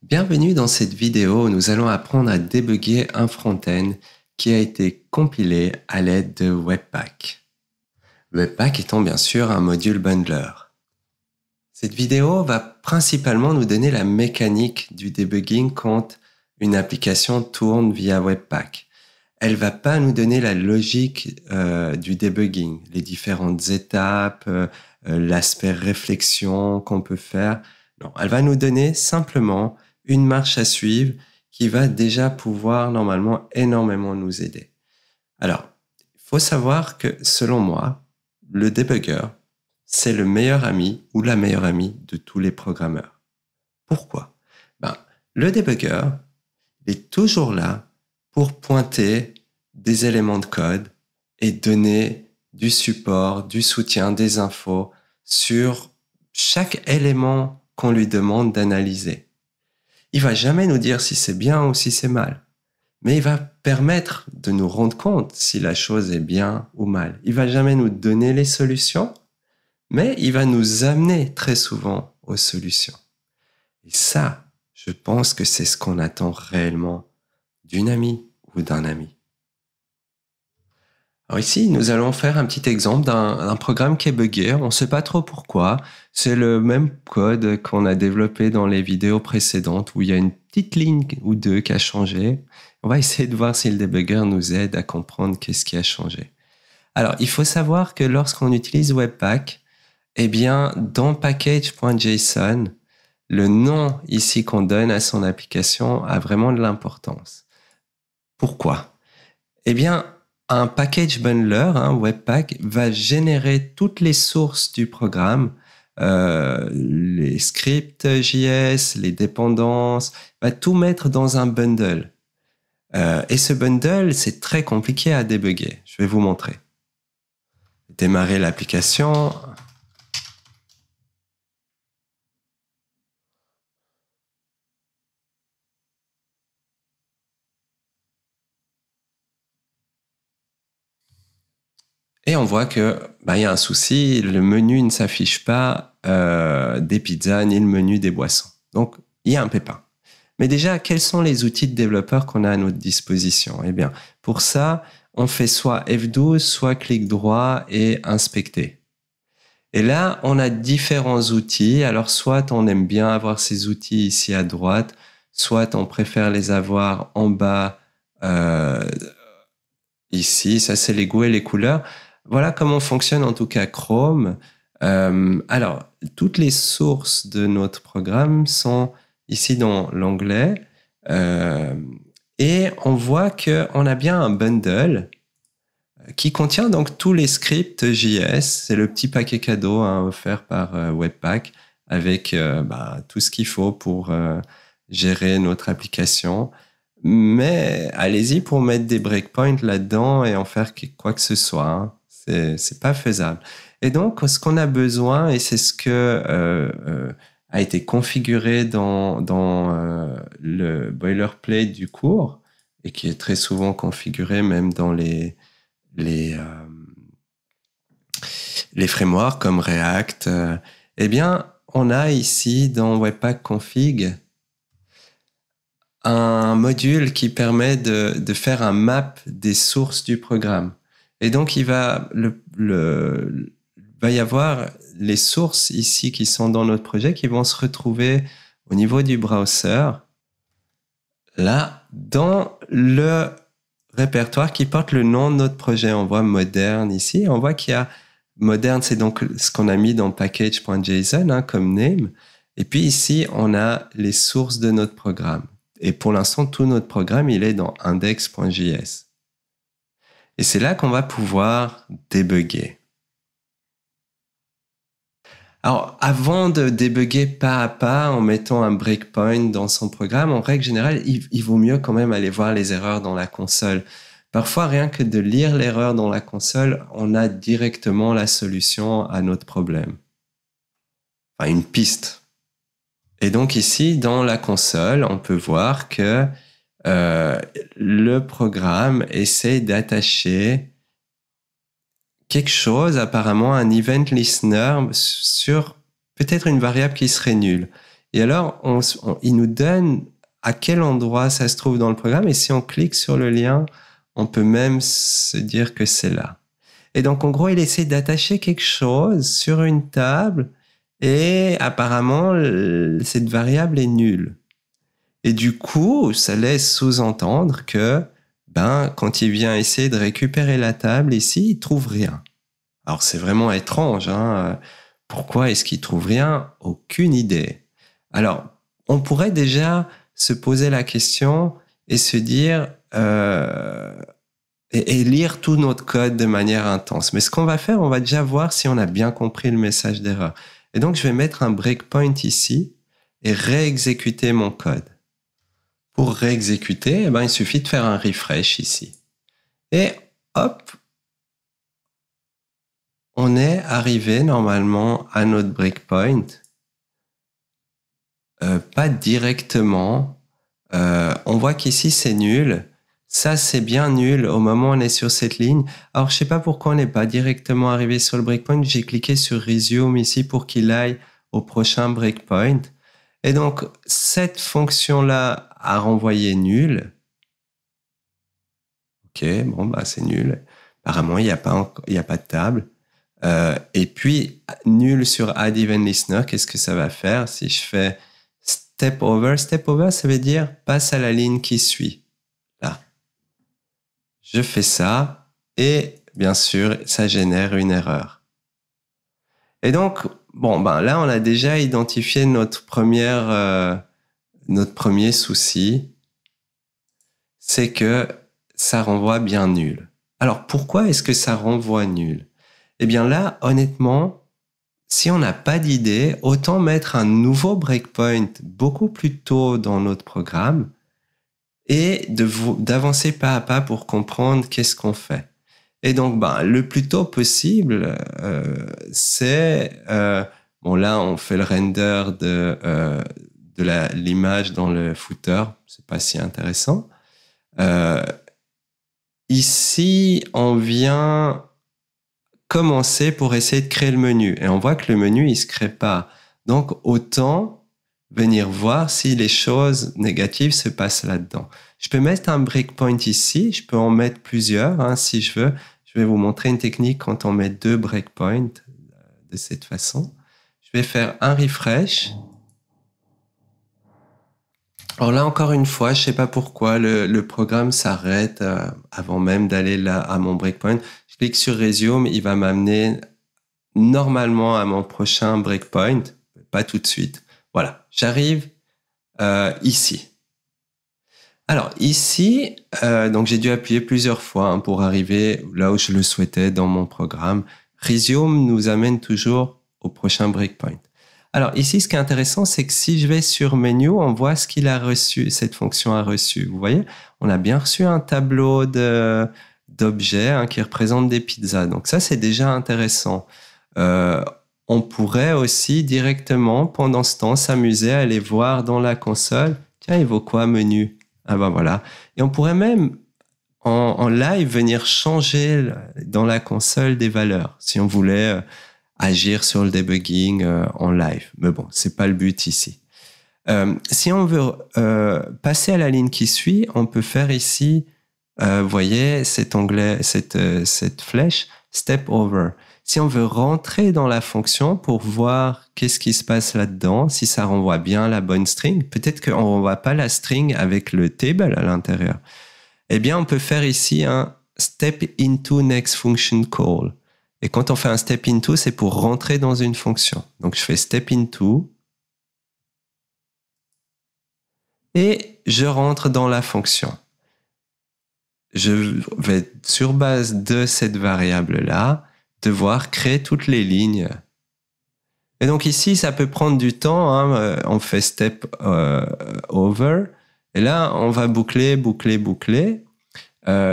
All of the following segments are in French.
Bienvenue dans cette vidéo où nous allons apprendre à débugger un front-end qui a été compilé à l'aide de Webpack. Webpack étant bien sûr un module bundler. Cette vidéo va principalement nous donner la mécanique du debugging quand une application tourne via Webpack. Elle va pas nous donner la logique du debugging, les différentes étapes, l'aspect réflexion qu'on peut faire. Non, elle va nous donner simplement une marche à suivre qui va déjà pouvoir normalement énormément nous aider. Alors, il faut savoir que selon moi, le debugger, c'est le meilleur ami ou la meilleure amie de tous les programmeurs. Pourquoi? Le debugger est toujours là pour pointer des éléments de code et donner du support, du soutien, des infos sur chaque élément qu'on lui demande d'analyser. Il va jamais nous dire si c'est bien ou si c'est mal, mais il va permettre de nous rendre compte si la chose est bien ou mal. Il va jamais nous donner les solutions, mais il va nous amener très souvent aux solutions. Et ça, je pense que c'est ce qu'on attend réellement d'une amie ou d'un ami. Alors ici, nous allons faire un petit exemple d'un programme qui est buggé. On ne sait pas trop pourquoi. C'est le même code qu'on a développé dans les vidéos précédentes où il y a une petite ligne ou deux qui a changé. On va essayer de voir si le debugger nous aide à comprendre qu'est-ce qui a changé. Alors, il faut savoir que lorsqu'on utilise Webpack, eh bien, dans package.json, le nom ici qu'on donne à son application a vraiment de l'importance. Pourquoi? Eh bien, un package bundler, Webpack, va générer toutes les sources du programme, les scripts JS, les dépendances, va tout mettre dans un bundle. Et ce bundle, c'est très compliqué à débugger. Je vais vous montrer. Démarrer l'application. Et on voit que y a un souci, le menu ne s'affiche pas des pizzas ni le menu des boissons. Donc, il y a un pépin. Mais déjà, quels sont les outils de développeur qu'on a à notre disposition? Eh bien, pour ça, on fait soit F12, soit clic droit et inspecter. Et là, on a différents outils. Alors, soit on aime bien avoir ces outils ici à droite, soit on préfère les avoir en bas ici. Ça, c'est les goûts et les couleurs. Voilà comment fonctionne en tout cas Chrome. Alors, toutes les sources de notre programme sont ici dans l'onglet. Et on voit qu'on a bien un bundle qui contient donc tous les scripts JS. C'est le petit paquet cadeau offert par Webpack avec tout ce qu'il faut pour gérer notre application. Mais allez-y pour mettre des breakpoints là-dedans et en faire quoi que ce soit. C'est pas faisable. Et donc, ce qu'on a besoin, et c'est ce que a été configuré dans le boilerplate du cours, et qui est très souvent configuré même dans les frameworks comme React, eh bien, on a ici dans Webpack Config un module qui permet de faire un map des sources du programme. Et donc, il va y avoir les sources ici qui sont dans notre projet qui vont se retrouver au niveau du browser, là, dans le répertoire qui porte le nom de notre projet. On voit moderne ici. On voit qu'il y a moderne, c'est donc ce qu'on a mis dans package.json comme name. Et puis ici, on a les sources de notre programme. Et pour l'instant, tout notre programme, il est dans index.js. Et c'est là qu'on va pouvoir débugger. Alors, avant de débugger pas à pas en mettant un breakpoint dans son programme, en règle générale, il vaut mieux quand même aller voir les erreurs dans la console. Parfois, rien que de lire l'erreur dans la console, on a directement la solution à notre problème. Enfin, une piste. Et donc ici, dans la console, on peut voir que le programme essaie d'attacher quelque chose, apparemment un event listener, sur peut-être une variable qui serait nulle. Et alors, il nous donne à quel endroit ça se trouve dans le programme. Et si on clique sur le lien, on peut même se dire que c'est là. Et donc, en gros, il essaie d'attacher quelque chose sur une table et apparemment, cette variable est nulle. Et du coup, ça laisse sous-entendre que, quand il vient essayer de récupérer la table ici, il trouve rien. Alors, c'est vraiment étrange, hein. Pourquoi est-ce qu'il trouve rien? Aucune idée. Alors, on pourrait déjà se poser la question et se dire, et lire tout notre code de manière intense. Mais ce qu'on va faire, on va déjà voir si on a bien compris le message d'erreur. Et donc, je vais mettre un breakpoint ici et réexécuter mon code. Pour réexécuter, il suffit de faire un refresh ici. Et hop, on est arrivé normalement à notre breakpoint. Pas directement. On voit qu'ici, c'est nul. Ça, c'est bien nul au moment où on est sur cette ligne. Alors, je sais pas pourquoi on n'est pas directement arrivé sur le breakpoint. J'ai cliqué sur Resume ici pour qu'il aille au prochain breakpoint. Et donc, cette fonction-là a renvoyé nul. Ok, bon, c'est nul. Apparemment, il n'y a pas de table. Et puis, nul sur Add Event Listener, qu'est-ce que ça va faire si je fais Step Over? Step Over, ça veut dire passe à la ligne qui suit. Là. Je fais ça et bien sûr, ça génère une erreur. Et donc, là, on a déjà identifié notre premier souci, c'est que ça renvoie bien nul. Alors, pourquoi est-ce que ça renvoie nul? Eh bien là, honnêtement, si on n'a pas d'idée, autant mettre un nouveau breakpoint beaucoup plus tôt dans notre programme et d'avancer pas à pas pour comprendre qu'est-ce qu'on fait. Et donc, le plus tôt possible, c'est... là, on fait le render de l'image dans le footer. C'est pas si intéressant. Ici, on vient commencer pour essayer de créer le menu. Et on voit que le menu, il se crée pas. Donc, autant venir voir si les choses négatives se passent là-dedans. Je peux mettre un breakpoint ici. Je peux en mettre plusieurs, si je veux. Je vais vous montrer une technique quand on met 2 breakpoints de cette façon. Je vais faire un refresh. Alors là, encore une fois, je sais pas pourquoi, le programme s'arrête avant même d'aller là à mon breakpoint. Je clique sur Resume, il va m'amener normalement à mon prochain breakpoint, pas tout de suite. Voilà, j'arrive ici. Alors ici, donc j'ai dû appuyer plusieurs fois pour arriver là où je le souhaitais dans mon programme. Resume nous amène toujours au prochain breakpoint. Alors ici, ce qui est intéressant, c'est que si je vais sur Menu, on voit ce qu'il a reçu, cette fonction a reçu. Vous voyez, on a bien reçu un tableau d'objets qui représente des pizzas. Donc ça, c'est déjà intéressant. On pourrait aussi directement, pendant ce temps, s'amuser à aller voir dans la console. Tiens, il vaut quoi, menu? Ah voilà. Et on pourrait même, en live, venir changer dans la console des valeurs, si on voulait agir sur le debugging en live. Mais bon, c'est pas le but ici. Si on veut passer à la ligne qui suit, on peut faire ici, vous voyez, cet onglet, cette flèche, Step Over. Si on veut rentrer dans la fonction pour voir qu'est-ce qui se passe là-dedans, si ça renvoie bien la bonne string, peut-être qu'on ne renvoie pas la string avec le table à l'intérieur. Eh bien, on peut faire ici un Step into next function call. Et quand on fait un Step into, c'est pour rentrer dans une fonction. Donc, je fais Step into et je rentre dans la fonction. Je vais, sur base de cette variable-là, devoir créer toutes les lignes. Et donc ici, ça peut prendre du temps. On fait Step Over. Et là, on va boucler.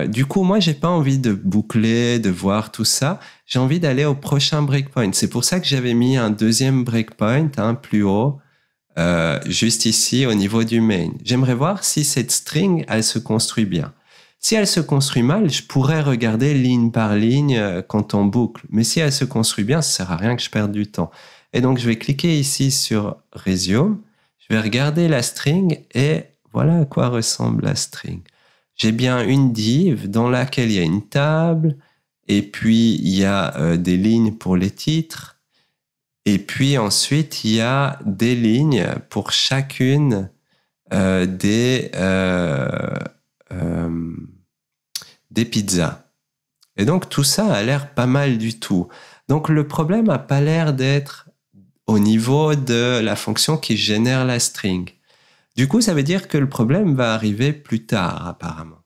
Du coup, moi, j'ai pas envie de boucler, de voir tout ça. J'ai envie d'aller au prochain breakpoint. C'est pour ça que j'avais mis un deuxième breakpoint plus haut, juste ici au niveau du main. J'aimerais voir si cette string, elle se construit bien. Si elle se construit mal, je pourrais regarder ligne par ligne quand on boucle. Mais si elle se construit bien, ça sert à rien que je perde du temps. Et donc, je vais cliquer ici sur Resume. Je vais regarder la string et voilà à quoi ressemble la string. J'ai bien une div dans laquelle il y a une table, et puis il y a des lignes pour les titres, et puis ensuite il y a des lignes pour chacune des pizzas. Et donc tout ça a l'air pas mal du tout. Donc le problème n'a pas l'air d'être au niveau de la fonction qui génère la string. Du coup, ça veut dire que le problème va arriver plus tard, apparemment.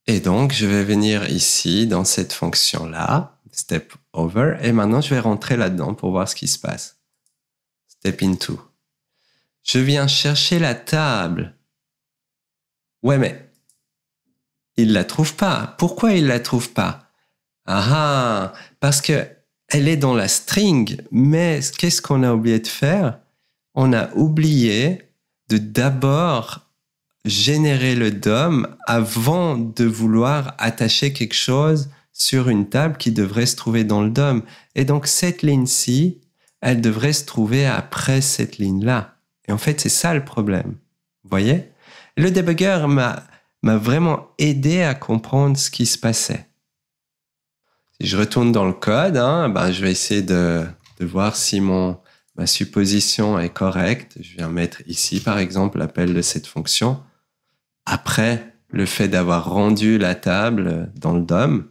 Et donc, je vais venir ici, dans cette fonction-là, step over, et maintenant, je vais rentrer là-dedans pour voir ce qui se passe. Step into. Je viens chercher la table. Ouais, mais il la trouve pas. Pourquoi il la trouve pas? Ah, parce que elle est dans la string, mais qu'est-ce qu'on a oublié de faire? On a oublié de d'abord générer le DOM avant de vouloir attacher quelque chose sur une table qui devrait se trouver dans le DOM. Et donc, cette ligne-ci, elle devrait se trouver après cette ligne-là. Et en fait, c'est ça le problème. Vous voyez? Le debugger m'a vraiment aidé à comprendre ce qui se passait. Si je retourne dans le code, je vais essayer de voir si ma supposition est correcte. Je viens mettre ici, par exemple, l'appel de cette fonction. Après le fait d'avoir rendu la table dans le DOM.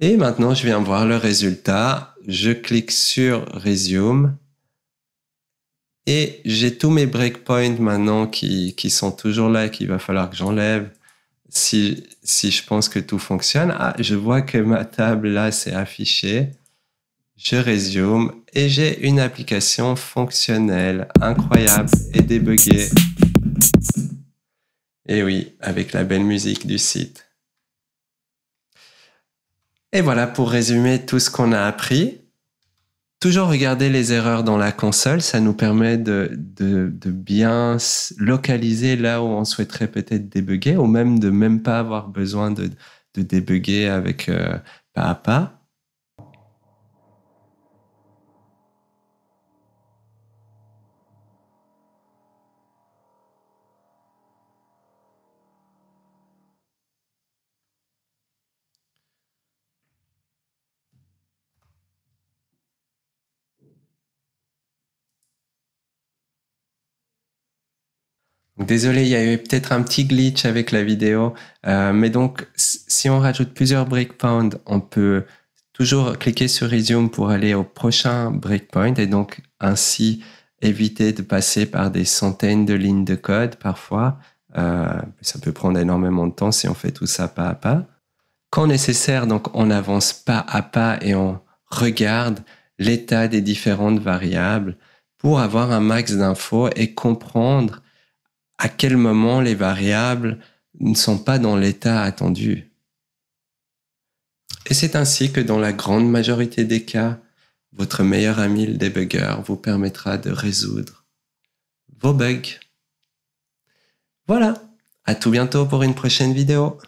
Et maintenant, je viens voir le résultat. Je clique sur Resume. Et j'ai tous mes breakpoints maintenant qui sont toujours là et qu'il va falloir que j'enlève si je pense que tout fonctionne. Ah, je vois que ma table là s'est affichée. Je résume et j'ai une application fonctionnelle, incroyable et débuggée. Et oui, avec la belle musique du site. Et voilà pour résumer tout ce qu'on a appris. Toujours regarder les erreurs dans la console, ça nous permet de bien localiser là où on souhaiterait peut-être débugger, ou même de même pas avoir besoin de débugger avec pas à pas. Désolé, il y a eu peut-être un petit glitch avec la vidéo, mais donc si on rajoute plusieurs breakpoints, on peut toujours cliquer sur Resume pour aller au prochain breakpoint et donc ainsi éviter de passer par des centaines de lignes de code parfois. Ça peut prendre énormément de temps si on fait tout ça pas à pas. Quand nécessaire, donc on avance pas à pas et on regarde l'état des différentes variables pour avoir un max d'infos et comprendre à quel moment les variables ne sont pas dans l'état attendu. Et c'est ainsi que dans la grande majorité des cas, votre meilleur ami le debugger vous permettra de résoudre vos bugs. Voilà, à tout bientôt pour une prochaine vidéo.